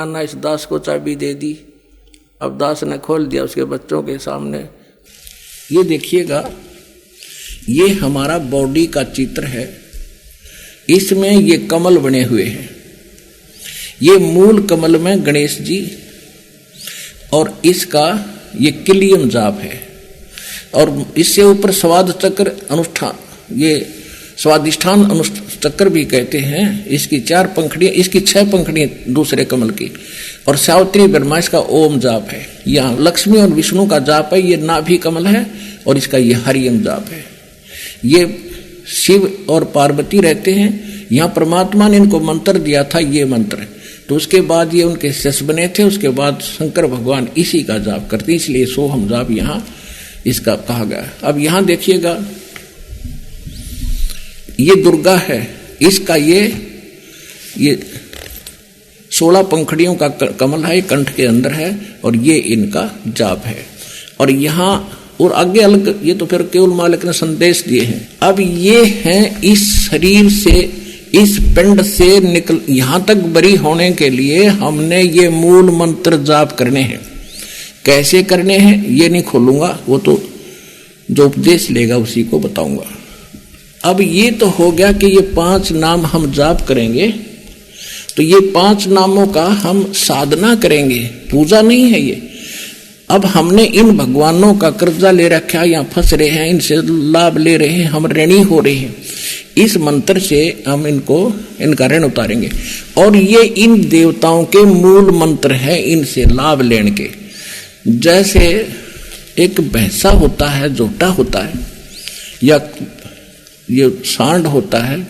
नाना इस दास को चाबी दे दी। अब दास ने खोल दिया उसके बच्चों के सामने। ये देखिएगा, ये हमारा बॉडी का चित्र है। इसमें ये कमल बने हुए हैं। ये मूल कमल में गणेश जी और इसका ये किलियम जाप है। और इससे ऊपर स्वाद चक्र अनुष्ठान, ये स्वादिष्ठान अनुचक्र भी कहते हैं। इसकी 4 पंखड़ियां, इसकी 6 पंखड़ियां दूसरे कमल की। और सावित्री ब्रह्मा इसका ओम जाप है। यहाँ लक्ष्मी और विष्णु का जाप है। ये नाभि कमल है और इसका ये हरियम जाप है। ये शिव और पार्वती रहते हैं। यहाँ परमात्मा ने इनको मंत्र दिया था, ये मंत्र। तो उसके बाद ये उनके शिष्य बने थे। उसके बाद शंकर भगवान इसी का जाप करते, इसलिए सोहम जाप यहाँ इसका कहा गया। अब यहाँ देखिएगा, ये दुर्गा है। इसका ये 16 पंखड़ियों का कमल है, कंठ के अंदर है और ये इनका जाप है। और यहाँ और आगे अलग, ये तो फिर केवल मालिक ने संदेश दिए हैं। अब ये हैं इस शरीर से, इस पिंड से निकल यहाँ तक बरी होने के लिए हमने ये मूल मंत्र जाप करने हैं। कैसे करने हैं ये नहीं खोलूंगा, वो तो जो उपदेश लेगा उसी को बताऊंगा। अब ये तो हो गया कि ये 5 नाम हम जाप करेंगे। तो ये 5 नामों का हम साधना करेंगे, पूजा नहीं है ये। अब हमने इन भगवानों का कर्जा ले रखा है, यहाँ फंस रहे हैं, इनसे लाभ ले रहे हैं, हम ऋणी हो रहे हैं। इस मंत्र से हम इनका ऋण उतारेंगे। और ये इन देवताओं के मूल मंत्र है, इनसे लाभ लेने के। जैसे एक भैंसा होता है, जोटा होता है, या ये सांड होता है,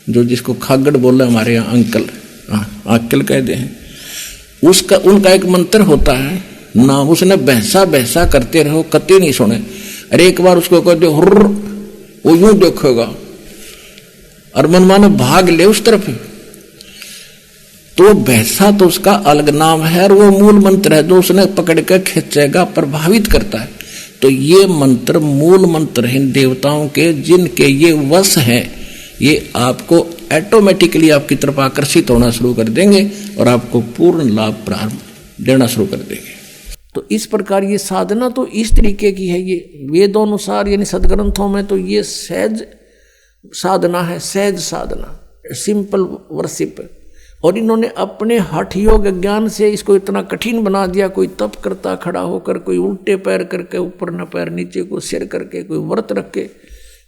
जो जिसको खागड़ बोले हमारे यहाँ अंकल कहते हैं, उसका उनका एक मंत्र होता है ना। उसने भैंसा भैंसा करते रहो, कति नहीं सुने। अरे एक बार उसको कहते हुर्र, वो यूं देखेगा और मनमाना भाग ले उस तरफ। तो भैंसा तो उसका अलग नाम है और वो मूल मंत्र है जो उसने पकड़ कर खींचेगा, प्रभावित करता है। तो ये मंत्र मूल मंत्र हैं देवताओं के, जिनके ये वश हैं। ये आपको ऑटोमेटिकली आपकी तरफ आकर्षित होना शुरू कर देंगे और आपको पूर्ण लाभ प्रारंभ देना शुरू कर देंगे। तो इस प्रकार ये साधना तो इस तरीके की है। ये वेदों अनुसार यानी सदग्रंथों में तो ये सहज साधना है, सहज साधना, सिंपल वर्शिप। और इन्होंने अपने हठ योग ज्ञान से इसको इतना कठिन बना दिया। कोई तप करता खड़ा होकर, कोई उल्टे पैर करके, ऊपर न पैर नीचे को सिर करके, कोई व्रत रख के,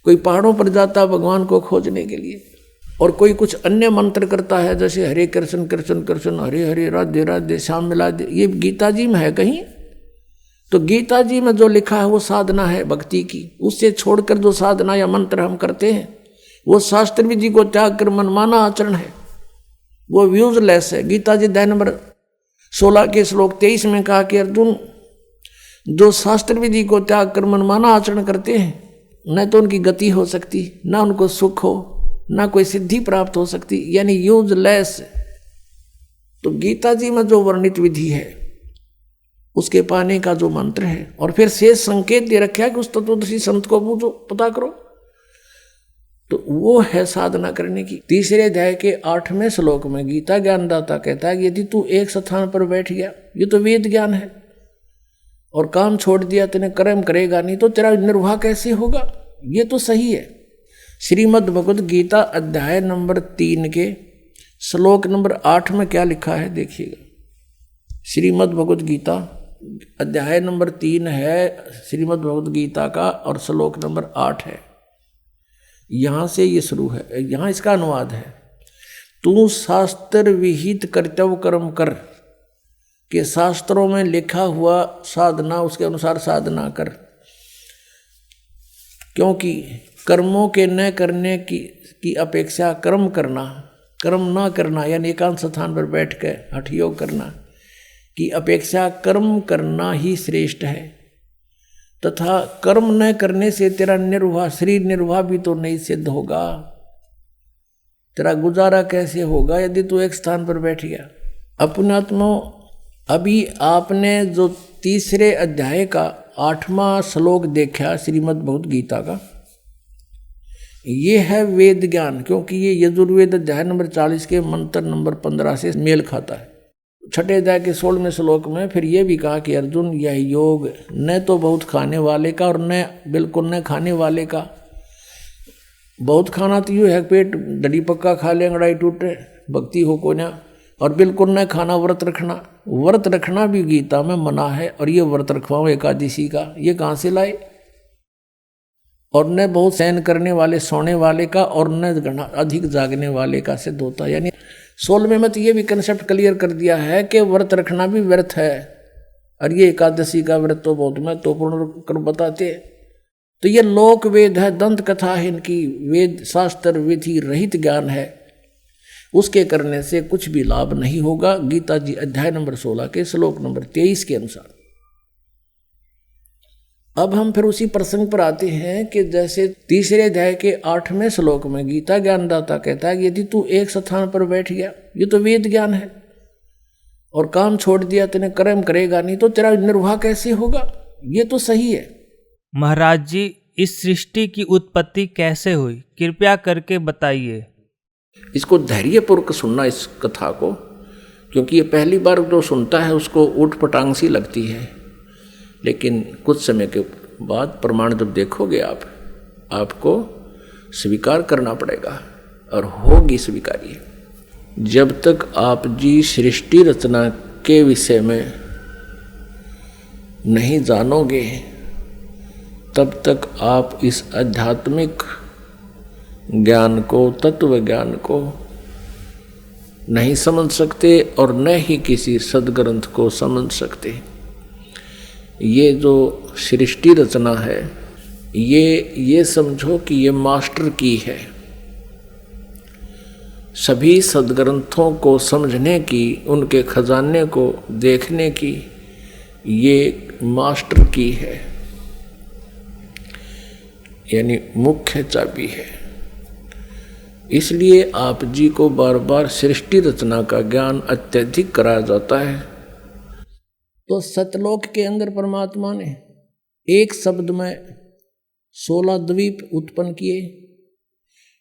कोई पहाड़ों पर जाता भगवान को खोजने के लिए, और कोई कुछ अन्य मंत्र करता है जैसे हरे कृष्ण कृष्ण कृष्ण, हरे हरे राधे राधे, श्याम मिला दे। ये गीता जी में है कहीं? तो गीता जी में जो लिखा है वो साधना है भक्ति की। उससे छोड़कर जो साधना या मंत्र हम करते हैं वो शास्त्र विधि को त्याग कर मनमाना आचरण है, वो यूजलेस है। गीता जी अध्याय नंबर 16 के श्लोक 23 में कहा कि अर्जुन, जो शास्त्र विधि को त्याग कर मनमाना आचरण करते हैं, न तो उनकी गति हो सकती, ना उनको सुख हो, ना कोई सिद्धि प्राप्त हो सकती, यानी यूजलेस। तो गीता जी में जो वर्णित विधि है उसके पाने का जो मंत्र है, और फिर शेष संकेत दे रखा है कि उस तत्वदर्शी संत को पूछो, पता करो। तो वो है साधना करने की। 3 अध्याय के 8वें श्लोक में गीता ज्ञानदाता कहता है कि यदि तू एक स्थान पर बैठ गया, ये तो वेद ज्ञान है, और काम छोड़ दिया, तेने कर्म करेगा नहीं, तो तेरा निर्वाह कैसे होगा? ये तो सही है। श्रीमद् भगवद गीता अध्याय नंबर 3 के श्लोक नंबर 8 में क्या लिखा है देखिएगा। श्रीमद् भगवद गीता अध्याय नंबर 3 है श्रीमद् भगवद गीता का, और श्लोक नंबर 8 है। यहां से ये शुरू है, यहां इसका अनुवाद है, तू शास्त्र विहित कर्तव्य कर्म कर, के शास्त्रों में लिखा हुआ साधना, उसके अनुसार साधना कर। क्योंकि कर्मों के न करने की अपेक्षा कर्म करना, कर्म ना करना यानी एकांत स्थान पर बैठ कर हठ योग करना की अपेक्षा कर्म करना ही श्रेष्ठ है। तथा कर्म न करने से तेरा निर्वाह, शरीर निर्वाह भी तो नहीं सिद्ध होगा। तेरा गुजारा कैसे होगा यदि तू एक स्थान पर बैठ गया? अपनात्मा, अभी आपने जो 3 अध्याय का 8वां श्लोक देखा श्रीमद् भगवद गीता का, ये है वेद ज्ञान, क्योंकि ये यजुर्वेद अध्याय नंबर 40 के मंत्र नंबर 15 से मेल खाता है। छठे अध्याय के 16वें श्लोक में फिर ये भी कहा कि अर्जुन, यह योग न तो बहुत खाने वाले का और न बिल्कुल न खाने वाले का। बहुत खाना तो यूँ है, पेट दड़ी पक्का खा ले, अंगड़ाई टूटे, भक्ति हो को ना। और बिल्कुल न खाना, व्रत रखना। व्रत रखना भी गीता में मना है। और ये व्रत रखवाओ एकादशी का, ये कहाँ से लाए? और न बहुत सहन करने वाले, सोने वाले का, और न अधिक जागने वाले का सिद्ध होता। यानी 16वें में तो ये भी कंसेप्ट क्लियर कर दिया है कि व्रत रखना भी व्यर्थ है। और ये एकादशी का व्रत तो बहुत महत्वपूर्ण कर बताते। तो ये लोक वेद है, दंत कथा है इनकी, वेद शास्त्र विधि रहित ज्ञान है। उसके करने से कुछ भी लाभ नहीं होगा। गीता जी अध्याय नंबर 16 के श्लोक नंबर 23 के अनुसार। अब हम फिर उसी प्रसंग पर आते हैं कि जैसे तीसरे अध्याय के 8वें श्लोक में गीता ज्ञानदाता कहता है, यदि तू एक स्थान पर बैठ गया, ये तो वेद ज्ञान है, और काम छोड़ दिया, तेने कर्म करेगा नहीं, तो तेरा निर्वाह कैसे होगा? ये तो सही है। महाराज जी, इस सृष्टि की उत्पत्ति कैसे हुई, कृपया करके बताइए। इसको धैर्यपूर्वक सुनना, इस कथा को, क्योंकि ये पहली बार जो सुनता है उसको ऊट पटांग सी लगती है। लेकिन कुछ समय के बाद प्रमाण जब देखोगे आपको स्वीकार करना पड़ेगा, और होगी स्वीकार्य। जब तक आप जी सृष्टि रचना के विषय में नहीं जानोगे, तब तक आप इस आध्यात्मिक ज्ञान को, तत्व ज्ञान को नहीं समझ सकते, और न ही किसी सदग्रंथ को समझ सकते। ये जो सृष्टि रचना है, ये समझो कि ये मास्टर की है। सभी सदग्रंथों को समझने की, उनके खजाने को देखने की ये मास्टर की है, यानी मुख्य चाबी है। इसलिए आप जी को बार बार सृष्टि रचना का ज्ञान अत्यधिक कराया जाता है। तो सतलोक के अंदर परमात्मा ने एक शब्द में 16 द्वीप उत्पन्न किए,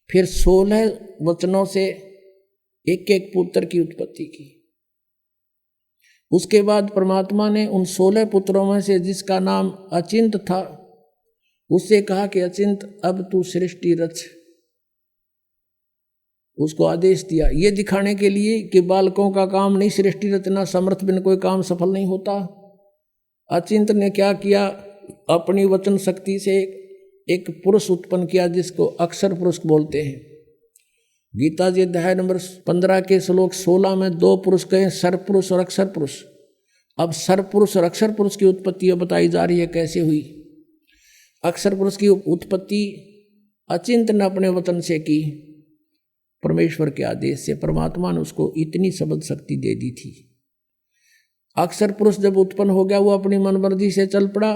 फिर 16 वचनों से एक एक पुत्र की उत्पत्ति की। उसके बाद परमात्मा ने उन 16 पुत्रों में से जिसका नाम अचिंत था, उससे कहा कि अचिंत, अब तू सृष्टि रच। उसको आदेश दिया, ये दिखाने के लिए कि बालकों का काम नहीं सृष्टि रचना, समर्थ बिन कोई काम सफल नहीं होता। अचिंत ने क्या किया, अपनी वचन शक्ति से एक पुरुष उत्पन्न किया, जिसको अक्षर पुरुष बोलते हैं। गीता जी अध्याय नंबर 15 के श्लोक 16 में 2 पुरुष कहे, सरपुरुष और अक्षर पुरुष। अब सरपुरुष और अक्षर पुरुष की उत्पत्ति बताई जा रही है कैसे हुई। अक्षर पुरुष की उत्पत्ति अचिंत ने अपने वचन से की, परमेश्वर के आदेश से। परमात्मा ने उसको इतनी शब्द शक्ति दे दी थी। अक्षर पुरुष जब उत्पन्न हो गया, वो अपनी मनमर्जी से चल पड़ा।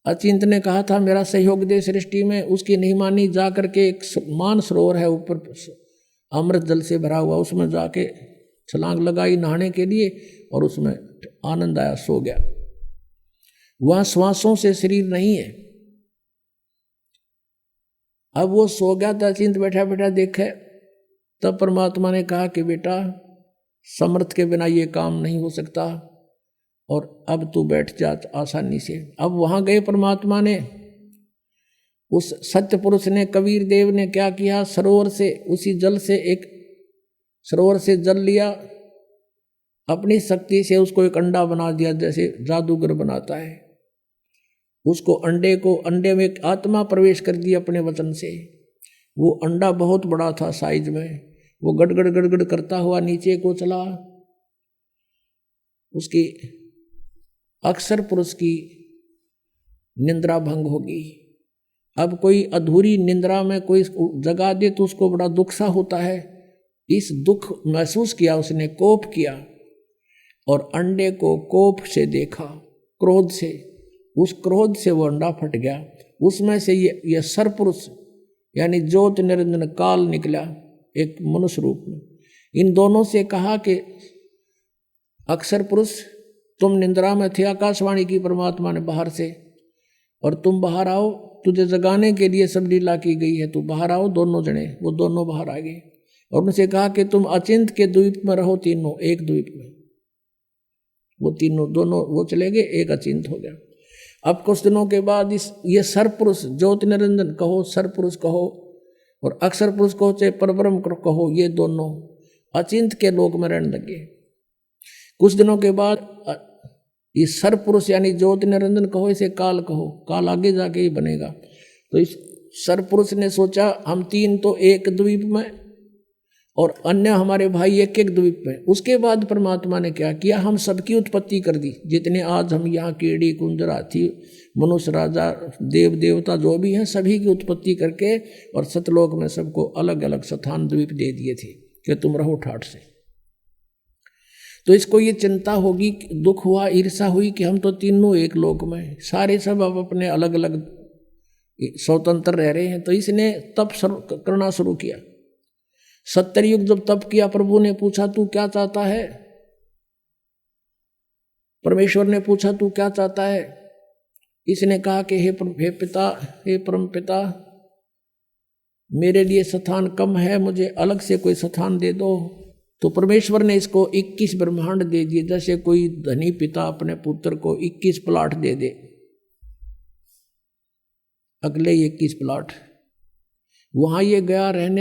अचिंत ने कहा था मेरा सहयोग दे सृष्टि में, उसकी नहीं मानी। जा करके एक मान सरोवर है ऊपर अमृत जल से भरा हुआ, उसमें जाके छलांग लगाई नहाने के लिए, और उसमें आनंद आया, सो गया। वहां श्वासों से शरीर नहीं है। अब वो सो गया था, अचिंत बैठा बैठा देखे, तब परमात्मा ने कहा कि बेटा, समर्थ के बिना ये काम नहीं हो सकता, और अब तू बैठ जा आसानी से। अब वहां गए परमात्मा ने, उस सत्य पुरुष ने, कबीर देव ने क्या किया, सरोवर से, उसी जल से, एक सरोवर से जल लिया, अपनी शक्ति से उसको एक अंडा बना दिया, जैसे जादूगर बनाता है। उसको अंडे में एक आत्मा प्रवेश कर दी अपने वचन से। वो अंडा बहुत बड़ा था साइज में, वो गड़गड़ गड़गड़ करता हुआ नीचे को चला। उसकी अक्षर पुरुष की निंद्रा भंग होगी। अब कोई अधूरी निंद्रा में कोई जगा दे तो उसको बड़ा दुख सा होता है। इस दुख महसूस किया उसने, कोप किया, और अंडे को कोप से देखा, क्रोध से। उस क्रोध से वो अंडा फट गया। उसमें से ये सरपुरुष यानी ज्योति निरंजन काल निकला, एक मनुष्य रूप में। इन दोनों से कहा कि अक्षर पुरुष, तुम निंद्रा में थे, आकाशवाणी की परमात्मा ने बाहर से, और तुम बाहर आओ, तुझे जगाने के लिए सब लीला की गई है, तू बाहर आओ। दोनों जने वो दोनों बाहर आ गए। और उनसे कहा कि तुम अचिंत के द्वीप में रहो, तीनों एक द्वीप में। वो तीनों दोनों वो चले गए, एक अचिंत हो गया। अब कुछ दिनों के बाद ये सरपुरुष, ज्योति निरंजन कहो, सरपुरुष कहो और अक्षर पुरुष कहो, चाहे परब्रह्म कहो, ये दोनों अचिंत के लोक में रहने लगे। कुछ दिनों के बाद ये सरपुरुष यानी ज्योति निरंजन कहो, इसे काल कहो, काल आगे जाके ही बनेगा। तो इस सरपुरुष ने सोचा हम तीन तो एक द्वीप में और अन्य हमारे भाई एक एक द्वीप में। उसके बाद परमात्मा ने क्या किया, हम सबकी उत्पत्ति कर दी। जितने आज हम यहाँ कीड़ी कुंजर हाथी मनुष्य राजा देव देवता जो भी हैं सभी की उत्पत्ति करके और सतलोक में सबको अलग अलग स्थान द्वीप दे दिए थे कि तुम रहो ठाठ से। तो इसको ये चिंता होगी, दुख हुआ, ईर्षा हुई कि हम तो तीनों एक लोक में, सारे सब अब अपने अलग अलग स्वतंत्र रह रहे हैं। तो इसने तप करना शुरू किया। 70 युग जब तप किया, प्रभु ने पूछा तू क्या चाहता है, परमेश्वर ने पूछा तू क्या चाहता है। इसने कहा कि हे पिता, हे परम पिता, मेरे लिए स्थान कम है, मुझे अलग से कोई स्थान दे दो। तो परमेश्वर ने इसको 21 ब्रह्मांड दे दिए। जैसे कोई धनी पिता अपने पुत्र को 21 प्लाट दे दे, अगले 21 प्लाट, वहां ये गया रहने